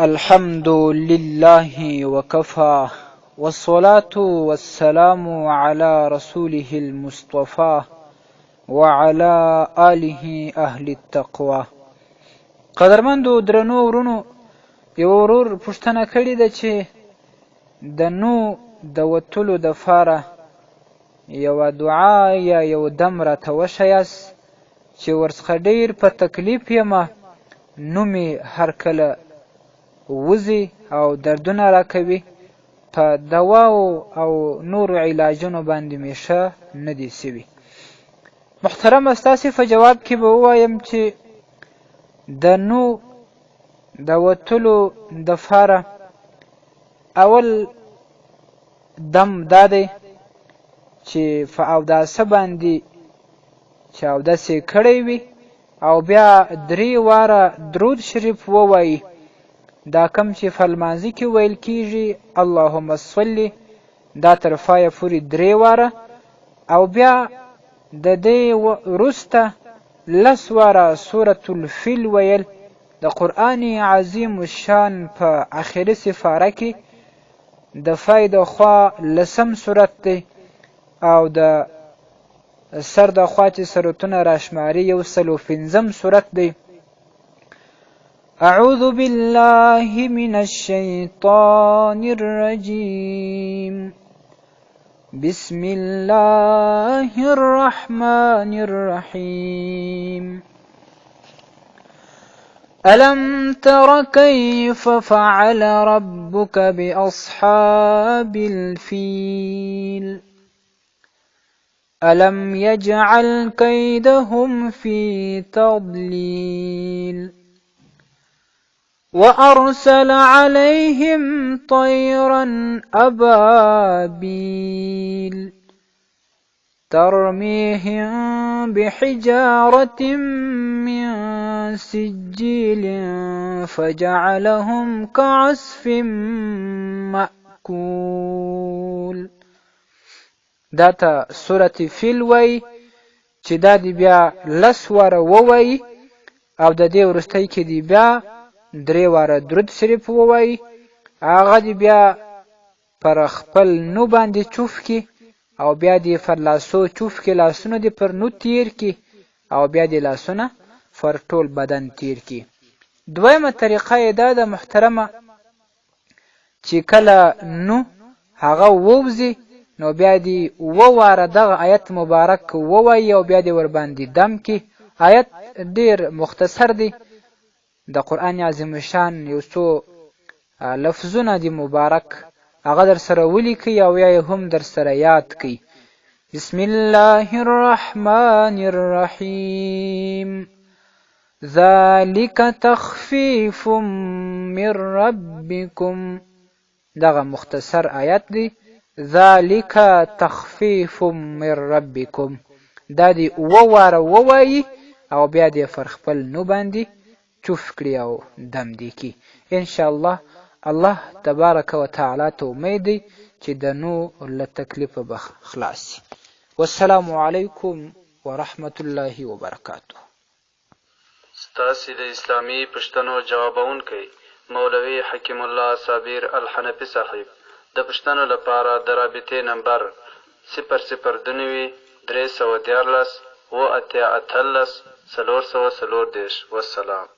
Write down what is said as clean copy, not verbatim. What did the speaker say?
الحمد لله وكفى والصلاة والسلام على رسوله المصطفى وعلى آله أهل التقوى. قدرمندو درنو ورونو یو ورور پوښتنه کړې ده چې د نو د وتلو دپاره یوه دعا یا یو دم راته وښیاست چې ورڅخه ډېر په تکلیف یمه، نو مې هر کله وځي او دردونه راکوي، په دواو او نورو علاجونو باندې مې ښه نه دي سوي. محترمه، ستاسې په جواب کې به ووایم چې د نو د وتلو دپاره اول دم دا دی چې په اوداسه باندې چې اودس یې کړی وي او بیا 3 واره درود شریف ووایي. دا کم چې په لمانځه کې ویل کېږي اللهم صل، دا تر پایه پورې 3 واره، او بیا د دې وروسته 10 واره سورة الفیل ویل. د قرآن عظیم الشان په آخري سپاره کې د فای د خوا 10م سورت دی او د سر د خوا چې سورتونه راشماري 105م سورت دی. أعوذ بالله من الشيطان الرجيم. بسم الله الرحمن الرحيم. ألم تر كيف فعل ربك بأصحاب الفيل ألم يجعل كيدهم في تضليل وأرسل عليهم طيرا أبابيل ترميهم بحجارة من سجيل فجعلهم كعصف مأكول. دا ته سورة فیل وی چې دا دی بیا 10 واره ووایي او د دې وروستی کې دی بیا 3 واره درود شریف ووایي. هغه دی بیا پر خپل نو باندې چوف کی او بیا دی پر لاسو چوف کی، لاسونه دی پر نو تیر کی او بیا دی لاسونه پر ټول بدن تیر کی. دویمه طریقه یې دا ده محترمه چې کله نو هغه ووځي نو بیا دی 2 واره دغه آیت مبارک ووایي او بیا دی ورباندې دم کی. آیت ډیر مختصر دی، د قرآن عظیم الشان یو څو لفظونه دی مبارک، هغه در سره ولیکئ او یا هم در سره یاد کئ. بسم الله الرحمن الرحیم. ذلك تخفیف من ربکم. دغه مختصر آیت دی، ذلك تخفیف من ربکم. دا دی 2 واره ووایي او بیا دی پر خپل نو باندې چوف کړي او دم دی کی. انشاءالله الله تبارک و تعالی ته امید دی چې د نو له تکلیفه به خلاص. والسلام علیکم ورحمت الله وبرکاته. ستاسې د اسلامي پوښتنو جوابونکی مولوي حکیم الله صابر الحنفي صاحب د پوښتنو لپاره د رابطې نمبر 002 314 و 88 440. والسلام.